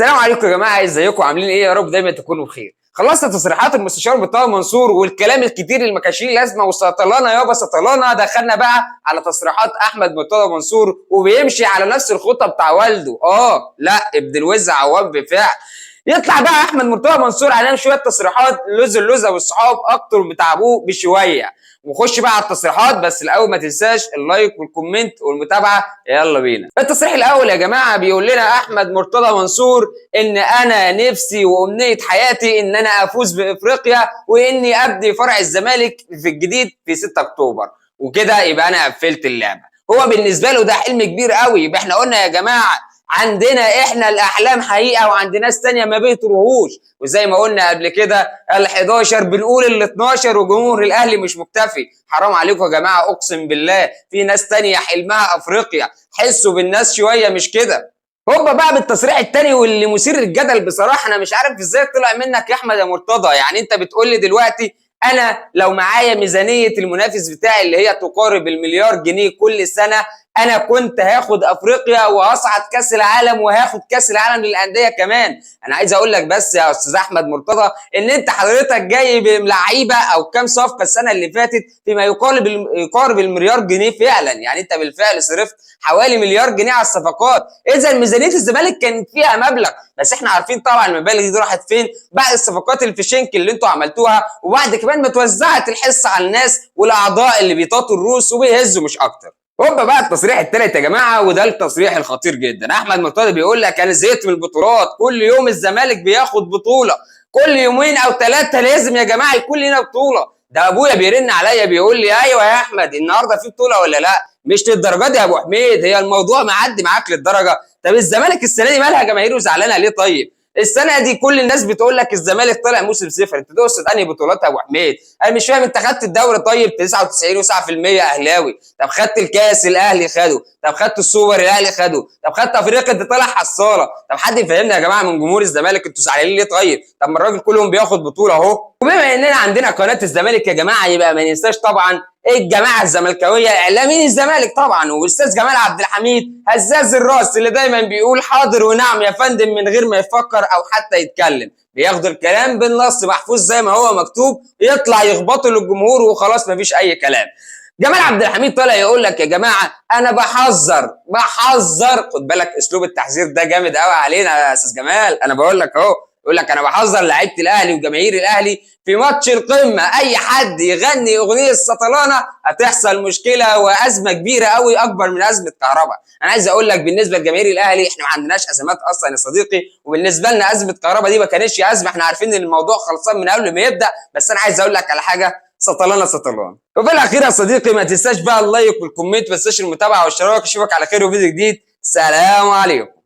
السلام عليكم يا جماعه، ازيكم عاملين ايه؟ يا رب دايما تكونوا بخير. خلصنا تصريحات المستشار مرتضى منصور والكلام الكتير اللي ما كانش ليه لازمه وسطلانه يابا سطلانه. دخلنا بقى على تصريحات احمد مرتضى منصور وبيمشي على نفس الخطه بتاع والده. لا ابن الوز عوام بالفعل. يطلع بقى احمد مرتضى منصور علينا شويه تصريحات لوز اللوزه والصحاب اكتر من ابوه بشويه. ونخش بقى على التصريحات، بس الاول ما تنساش اللايك والكومنت والمتابعه. يلا بينا. التصريح الاول يا جماعه بيقول لنا احمد مرتضى منصور ان انا نفسي وامنيه حياتي ان انا افوز بافريقيا واني ابدي فرع الزمالك في الجديد في 6 اكتوبر، وكده يبقى انا قفلت اللعبه. هو بالنسبه له ده حلم كبير قوي. يبقى احنا قلنا يا جماعه عندنا احنا الاحلام حقيقه وعند ناس تانية ما بيطروهوش، وزي ما قلنا قبل كده ال11 بنقول ال12 وجمهور الاهلي مش مكتفي. حرام عليكم يا جماعه، اقسم بالله في ناس تانية حلمها افريقيا. حسوا بالناس شويه مش كده. هوبا بقى بالتصريح التاني واللي مثير الجدل بصراحه. انا مش عارف ازاي طلع منك يا احمد يا مرتضى. يعني انت بتقول لي دلوقتي انا لو معايا ميزانيه المنافس بتاعي اللي هي تقارب المليار جنيه كل سنه، انا كنت هاخد افريقيا وهصعد كاس العالم وهاخد كاس العالم للانديه كمان. انا عايز اقول لك بس يا استاذ احمد مرتضى ان انت حضرتك جاي بلعيبه او كام صفقه السنه اللي فاتت فيما يقارب المليار جنيه فعلا. يعني انت بالفعل صرفت حوالي مليار جنيه على الصفقات. اذا ميزانيه الزمالك كان فيها مبلغ، بس احنا عارفين طبعا المبالغ دي راحت فين بعد الصفقات الفشنك اللي انتوا عملتوها، وبعد كمان ما توزعت الحصه على الناس والاعضاء اللي بيطاطوا الروس وبيهزوا مش اكتر. هوبا بقى التصريح الثالث يا جماعه، وده التصريح الخطير جدا. احمد مرتضى بيقول لك انا زهقت من البطولات، كل يوم الزمالك بياخد بطوله، كل يومين او 3 لازم يا جماعه يكون لنا بطوله. ده ابويا بيرن عليا بيقول لي ايوه يا احمد النهارده في بطوله ولا لا؟ مش للدرجه دي يا ابو حميد، هي الموضوع معدي معاك للدرجه. طب الزمالك السنه دي مالها جماهيره زعلانه ليه؟ طيب السنه دي كل الناس بتقول لك الزمالك طلع موسم صفر، انت تقصد انهي بطولات يا ابو حميد؟ انا مش فاهم. انت خدت الدوري طيب 99.9% اهلاوي، طب خدت الكاس الاهلي خده، طب خدت السوبر الاهلي خده، طب خدت افريقيا انت طالع حصاله. طب حد يفهمنا يا جماعه من جمهور الزمالك انتوا زعلانين ليه؟ طيب طب ما الراجل كلهم بياخد بطوله اهو. وبما اننا عندنا قناه الزمالك يا جماعه يبقى ما ننساش طبعا الجماعه الزملكاويه اعلاميين الزمالك طبعا، والاستاذ جمال عبد الحميد هزاز الراس اللي دايما بيقول حاضر ونعم يا فندم من غير ما يفكر او حتى يتكلم. بياخدوا الكلام بالنص محفوظ زي ما هو مكتوب، يطلع يخبطوا للجمهور وخلاص مفيش اي كلام. جمال عبد الحميد طالع يقول لك يا جماعه انا بحذر. خد بالك اسلوب التحذير ده جامد قوي علينا يا استاذ جمال. انا بقول لك اهو، يقول لك انا بحذر لعيبه الاهلي وجماهير الاهلي في ماتش القمه اي حد يغني اغنيه سطلانه هتحصل مشكله وازمه كبيره قوي اكبر من ازمه كهرباء. انا عايز اقول لك بالنسبه لجماهير الاهلي احنا ما عندناش ازمات اصلا يا صديقي، وبالنسبه لنا ازمه كهرباء دي ما كانتش ازمه، احنا عارفين ان الموضوع خلصان من قبل ما يبدا. بس انا عايز اقول لك على حاجه، سطلانه سطلانه. وفي الاخير يا صديقي ما تنساش بقى اللايك والكومنت، ما تنساش المتابعه والاشتراك. اشوفك على خير وفيديو جديد. سلام عليكم.